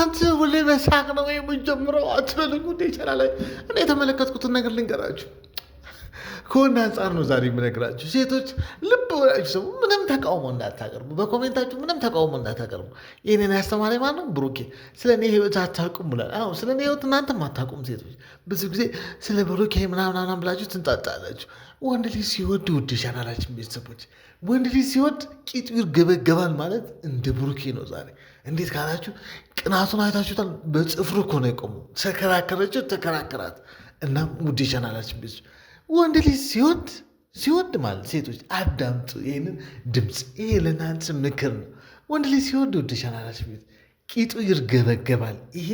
እናንተ ሁሌ በሳቅ ነው የምንጀምረው አትበሉኝ። ውዴ ይቻላል። እኔ የተመለከትኩትን ነገር ልንገራችሁ። ከወንድ አንጻር ነው ዛሬ የምነግራችሁ። ሴቶች ልብ ብላችሁ ሰው ምንም ተቃውሞ እንዳታቀርቡ፣ በኮሜንታችሁ ምንም ተቃውሞ እንዳታቀርቡ። ይህንን ያስተማረኝ ማን ነው? ብሩኬ። ስለ እኔ ህይወት አታውቁም ብሏል። አዎ ስለ እኔ ህይወት እናንተም አታውቁም ሴቶች። ብዙ ጊዜ ስለ ብሩኬ ምናምናም ብላችሁ ትንጣጣላችሁ። ወንድ ልጅ ሲወድ ውድ ቻናላችን ቤተሰቦች፣ ወንድ ልጅ ሲወድ ቂጡ ይርገበገባል ማለት እንደ ብሩኬ ነው ዛሬ። እንዴት ካላችሁ ቅናቱን አይታችሁታል። በጽፍሩ እኮ ነው የቆመው። ተከራከረችው፣ ተከራከራት። እናም ውድ ቻናላችን ቤተሰቦች ወንድ ልጅ ሲወድ ማለት ሴቶች አዳምጡ ይህንን ድምፅ። ይሄ ለእናንተ ምክር ነው። ወንድ ልጅ ሲወድ ውድ ቻናላችን ቤት ቂጡ ይርገበገባል። ይሄ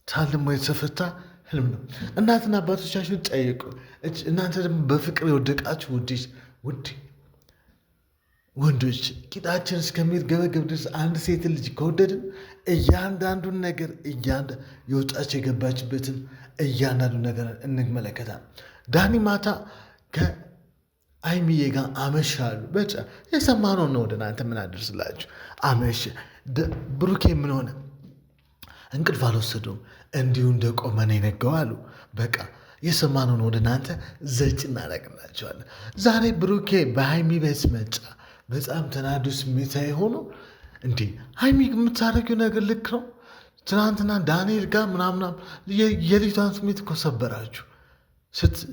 ታልሞ የተፈታ ህልም ነው። እናትና አባቶቻችሁን ጠይቁ። እናንተ ደግሞ በፍቅር የወደቃችሁ ውድ ወንዶች ቂጣችን እስከሚርገበገብ ድረስ አንድ ሴት ልጅ ከወደድን እያንዳንዱን ነገር የወጣች የገባችበትን እያንዳንዱ ነገር እንመለከታል። ዳኒ ማታ ከአይሚዬ ጋር አመሻሉ። በቃ የሰማነውን ነው ወደ እናንተ ምን አደርስላችሁ። አመሸ። ብሩኬ ምን ሆነ? እንቅልፍ አልወሰደውም። እንዲሁ እንደቆመ ነው የነገው አሉ። በቃ የሰማነውን ወደ እናንተ ዘጭ እናደርግላቸዋለን። ዛሬ ብሩኬ በሀይሚ ቤት መጫ በጣም ተናዱ ስሜታዊ ሆኖ እንዴ ሀይሚ የምታደርጊው ነገር ልክ ነው። ትናንትና ዳንኤል ጋር ምናምናም የልጅቷን ስሜት እኮ ሰበራችሁ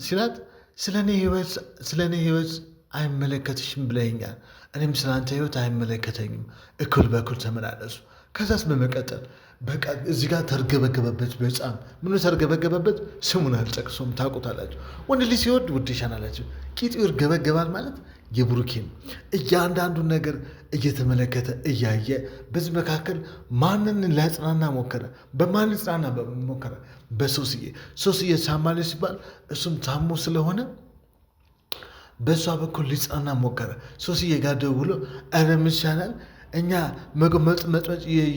ሲላት ስለ እኔ ህይወት አይመለከትሽም ብለኛል፣ እኔም ስለ አንተ ህይወት አይመለከተኝም፣ እኩል በኩል ተመላለሱ። ከዛስ በመቀጠል በቃ እዚህ ጋር ተርገበገበበት። በጣም ምኑ ተርገበገበበት? ስሙን አልጠቅሶም ታውቁታላችሁ። ወንድ ልጅ ሲወድ ውድ ቻናላችሁ ቂጡ ይርገበገባል ማለት የብሩኬ ነው። እያንዳንዱን ነገር እየተመለከተ እያየ በዚህ መካከል ማንን ሊያጽናና ሞከረ? በማን ሊጽናና ሞከረ? ሶስዬ ሳማለች ሲባል እሱም ታሞ ስለሆነ በእሷ በኩል ሊጽናና ሞከረ። ሶስዬ ጋር ደውሎ ኧረ ምን ይሻላል እኛ መጥመጥ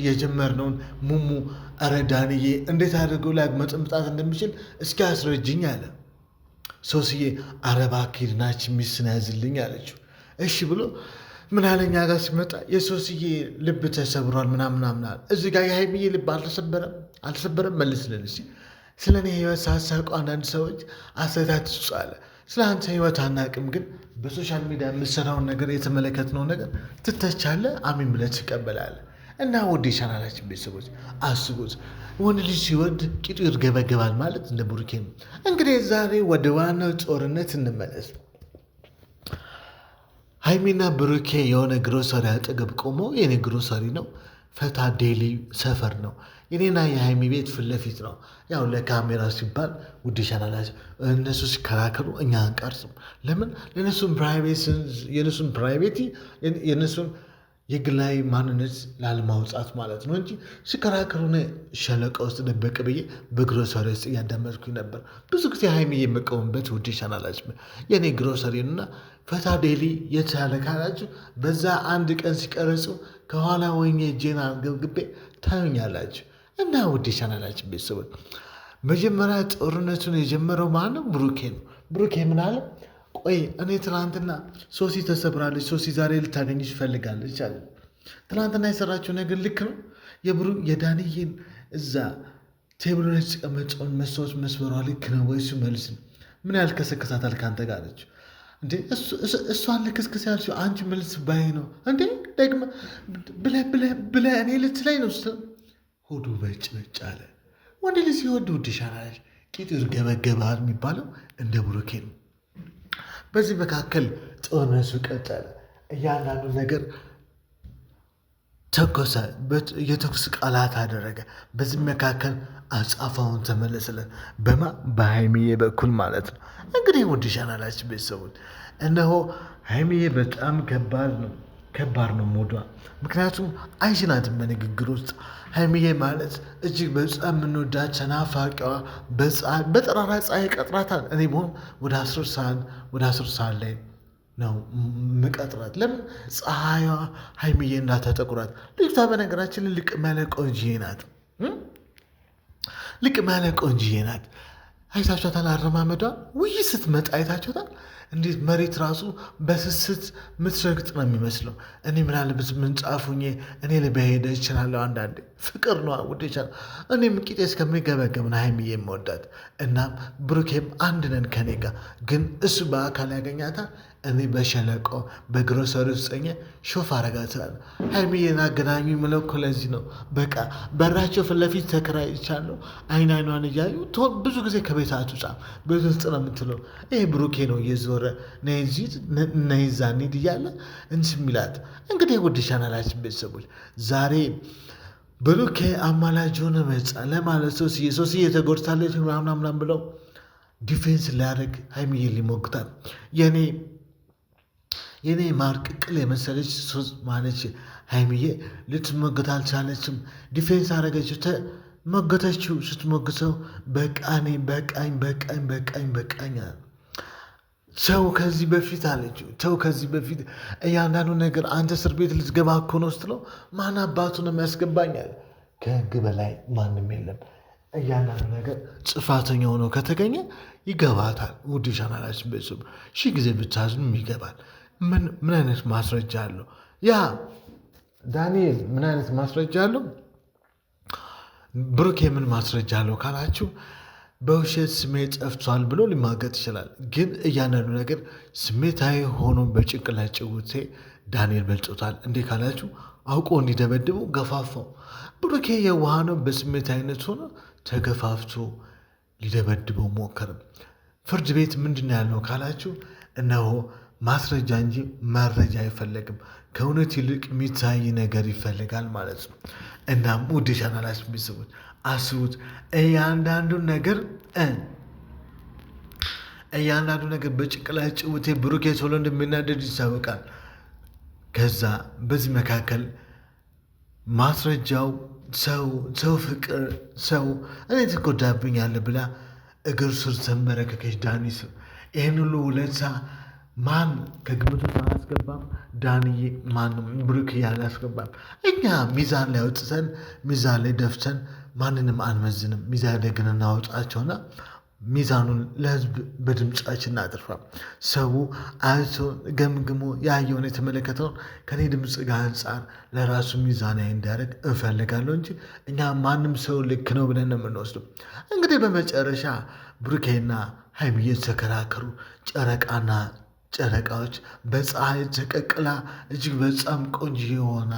የጀመርነውን ሙሙ ኧረ ዳንዬ እንዴት አድርገው ላይ መጥምጣት እንደሚችል እስኪ አስረጅኝ አለ። ሶስዬ ኧረ እባክህ ናች ሚስትን ያዝልኝ አለችው። እሺ ብሎ ምን አለኛ ጋር ሲመጣ የሶስዬ ልብ ተሰብሯል ምናምናምና እዚህ ጋር የሀይሚዬ ልብ አልተሰበረም መልስልን እስኪ። ስለ እኔ ህይወት ሳሳቁ አንዳንድ ሰዎች አስተያየት ትጻለ። ስለ አንተ ህይወት አናቅም፣ ግን በሶሻል ሚዲያ የምሰራውን ነገር የተመለከትነው ነገር ትተቻለ፣ አሚን ብለህ ትቀበላለህ። እና ወደ ቻናላችን ቤተሰቦች አስቡት፣ ወንድ ልጅ ሲወድ ቂጡ ይርገበገባል ማለት እንደ ብሩኬ ነው። እንግዲህ ዛሬ ወደ ዋናው ጦርነት እንመለስ። ሀይሚና ብሩኬ የሆነ ግሮሰሪ አጠገብ ቆመው፣ የኔ ግሮሰሪ ነው ፈታ ዴሊ ሰፈር ነው። የኔና የሀይሚ ቤት ፊት ለፊት ነው። ያው ለካሜራ ሲባል ውድ ቻናላችን እነሱ ሲከራከሩ እኛ አንቀርጽም። ለምን? የነሱን ፕራይቬቲ የነሱን የግላዊ ማንነት ላለማውጣት ማለት ነው እንጂ ሲከራከሩ ሸለቃ ውስጥ ደበቅ ብዬ በግሮሰሪ ውስጥ እያዳመጥኩኝ ነበር። ብዙ ጊዜ ሀይሚ የመቀሙበት ውድ ቻናላችን የኔ ግሮሰሪና ፈታ ዴሊ የተሻለ ካላችሁ በዛ አንድ ቀን ሲቀረጹ ከኋላ ወይኔ ጄና ገብግቤ ታዩኛላችሁ። እና ውድ ቻናላችን ቤተሰቦች መጀመሪያ ጦርነቱን የጀመረው ማነው? ብሩኬ ነው። ብሩኬ ምን አለ? ቆይ እኔ ትናንትና ሶሲ ተሰብራለች፣ ሶሲ ዛሬ ልታገኝሽ ትፈልጋለች አለ። ትናንትና የሰራችው ነገር ልክ ነው? የዳንዬን እዛ ቴብሎ ላይ የተቀመጠውን መስታወት መስበሯ ልክ ነው ወይሱ? መልስ ምን ያህል ከሰከሳታል ከአንተ ጋር አለች እንዴ? እሷን ልክስክስ ያልሽው አንቺ መልስ ባይ ነው እንዴ? ደግመ ብለህ እኔ ልትለኝ ነው ስ ሆዱ በጭ አለ። ወንድ ልጅ ሲወድ ውድ ሻናለች ቂጡ ይርገበገባል የሚባለው እንደ ብሩኬ ነው። በዚህ መካከል ጦርነቱ ቀጠለ። እያንዳንዱ ነገር ተኮሰ፣ የተኩስ ቃላት አደረገ። በዚህ መካከል አጻፋውን ተመለሰለን። በሀይሚዬ በኩል ማለት ነው። እንግዲህ ውድ ቻናላችን ቤተሰቦች እነሆ ሀይሚዬ በጣም ከባድ ነው ሞዷ። ምክንያቱም አይችናትም በንግግር ውስጥ። ሀይሚዬ ማለት እጅግ በጣም የምንወዳት ተናፋቂዋ በጠራራ ፀሐይ ቀጥራታል። እኔ በሆን ወደ 10 ሰዓት ላይ ነው ምቀጥራት። ለምን ፀሐይዋ ሀይሚዬ እንዳታጠቁራት። ልጅቷ በነገራችን ልቅም ያለ ቆንጅዬ ናት። አይታችኋታል? አረማመዷ ውይ ስትመጣ አይታችኋታል? እንዴት መሬት ራሱ በስስት ምትረግጥ ነው የሚመስለው። እኔ ምናልባት ምንጻፉኝ እኔ ልበሄደ ይችላለሁ። አንዳንዴ ፍቅር ነው ውድ ይቻላል። እኔም ቂጤ እስከሚገበገብ ነው ሀይሚዬ የምወዳት። እናም ብሩኬም አንድ ነን ከኔ ጋር ግን እሱ በአካል ያገኛታል። እኔ በሸለቆ በግሮሰሪ ውስጥ ሾፍ አረጋታለሁ። ሀይሚዬን አገናኙ የምለው እኮ ለዚህ ነው። በቃ በራቸው ፊት ለፊት ተከራይቻለሁ። አይኗን እያዩ ብዙ ጊዜ ከቤት አትወጣም፣ ቤት ውስጥ ነው የምትለው። ይሄ ብሩኬ ነው እየዞረ ነይዛ ኒድ እያለ እንስ ሚላት። እንግዲህ ውድ ቻናላችን ቤተሰቦች ዛሬ ብሩኬ አማላጅ ሆነ መጣ ለማለት ሶስዬ ተጎድታለች ምናምን ብለው ዲፌንስ ሊያደርግ ሀይሚዬ ሊሞግታል። የኔ ማር ቅቅል የመሰለች ሶስት ማለች ሀይሚዬ ልትሞግት አልቻለችም። ዲፌንስ አደረገችው፣ ተሞገተችው። ስትሞግተው በቃኝ ሰው ከዚህ በፊት አለችው። ተው ከዚህ በፊት እያንዳንዱ ነገር አንተ እስር ቤት ልትገባ እኮ ነው ስትለው ማን አባቱ ነው የሚያስገባኛል? ከህግ በላይ ማንም የለም። እያንዳንዱ ነገር ጥፋተኛ ሆኖ ከተገኘ ይገባታል። ውድ ቻናላችን ቤተሰብ ሺህ ጊዜ ብታዝኑም ይገባል። ምን አይነት ማስረጃ አለው? ያ ዳንኤል ምን አይነት ማስረጃ አለው? ብሩኬ ምን ማስረጃ አለው ካላችሁ በውሸት ስሜት ጠፍቷል ብሎ ሊማገጥ ይችላል። ግን እያንዳንዱ ነገር ስሜታዊ ሆኖ በጭንቅላት ጭውቴ ዳንኤል በልጦታል። እንዴ ካላችሁ አውቆ እንዲደበድበው ገፋፋው። ብሩኬ የዋህ ነው። በስሜታዊነት ሆኖ ተገፋፍቶ ሊደበድበው ሞከርም። ፍርድ ቤት ምንድን ነው ያለው ካላችሁ እነሆ ማስረጃ እንጂ መረጃ አይፈለግም። ከእውነት ይልቅ የሚታይ ነገር ይፈልጋል ማለት ነው። እናም ውድ ቻናላችን ቤተሰቦች አስቡት፣ እያንዳንዱ ነገር በጭንቅላት ጭውቴ ብሩኬ ቶሎ እንደሚናደድ ይታወቃል። ከዛ በዚህ መካከል ማስረጃው ሰው ፍቅር ሰው እኔ ትጎዳብኛለህ ብላ እግር ስር ተንበረከከች ዳኒ ስር። ይህን ሁሉ ውለታ ማን ከግምቱ አላስገባም? ዳንዬ ማንም ብሩክ አላስገባም። እኛ ሚዛን ላይ አውጥተን ሚዛን ላይ ደፍተን ማንንም አንመዝንም። ሚዛን ላይ ግን እናወጣቸውና ሚዛኑን ለህዝብ በድምፃችን እናጥርፋ። ሰው አይቶ ገምግሞ ያየውን የተመለከተውን ከኔ ድምፅ ጋር አንጻር ለራሱ ሚዛናዊ እንዲያደርግ እንፈልጋለሁ እንጂ እኛ ማንም ሰው ልክ ነው ብለን ነው የምንወስደው። እንግዲህ በመጨረሻ ብሩኬና ሀይሚዬ ተከራከሩ። ጨረቃዎች በፀሐይ ተቀቅላ እጅግ በጣም ቆንጆ የሆነ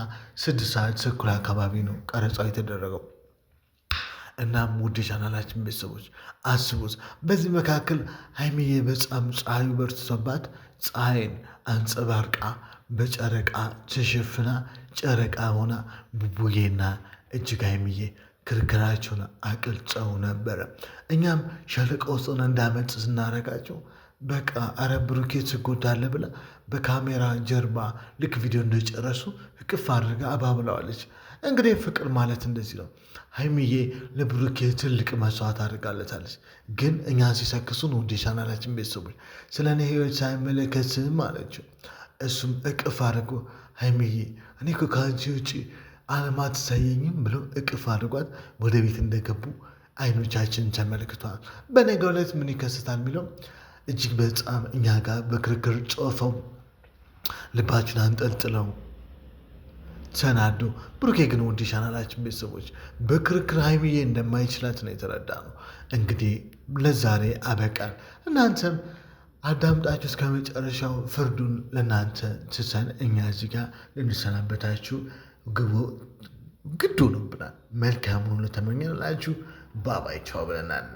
6:30 አካባቢ ነው ቀረጻው የተደረገው። እናም ውድ ቻናላችን ቤተሰቦች አስቡት፣ በዚህ መካከል ሀይሚዬ በጣም ፀሐዩ በርትቶባት ፀሐይን አንጸባርቃ በጨረቃ ተሸፍና ጨረቃ ሆና ቡቡዬና እጅግ ሀይሚዬ ክርክራቸውን አቅልጸው ነበረ። እኛም ሸለቆ ውስጥ እንዳመጥ ስናረጋቸው በቃ አረ ብሩኬ ትጎዳለህ ብላ በካሜራ ጀርባ ልክ ቪዲዮ እንደጨረሱ እቅፍ አድርጋ አባብለዋለች። እንግዲህ ፍቅር ማለት እንደዚህ ነው። ሀይሚዬ ለብሩኬ ትልቅ መስዋዕት አድርጋለታለች። ግን እኛን ሲሰክሱን ውድ ቻናላችን ቤተሰቦች ስለ እኔ ህይወት ሳይመለከትም አለችው። እሱም እቅፍ አድርጎ ሀይሚዬ እኔ እኮ ከአንቺ ውጭ ዓለም አትታየኝም ብሎ እቅፍ አድርጓት ወደ ቤት እንደገቡ አይኖቻችን ተመልክተዋል። በነገው ዕለት ምን ይከሰታል የሚለው እጅግ በጣም እኛ ጋር በክርክር ጮፈው ልባችን አንጠልጥለው ተናዶ፣ ብሩኬ ግን ውድ ቻናላችን ቤተሰቦች በክርክር ሀይሚዬ እንደማይችላት ነው የተረዳ ነው። እንግዲህ ለዛሬ አበቃል። እናንተም አዳምጣችሁ እስከ መጨረሻው ፍርዱን ለእናንተ ትተን እኛ እዚህ ጋር ልንሰናበታችሁ ግድ ሆኖብናል። መልካሙን ተመኘንላችሁ። ባባይ ቻው ብለናል።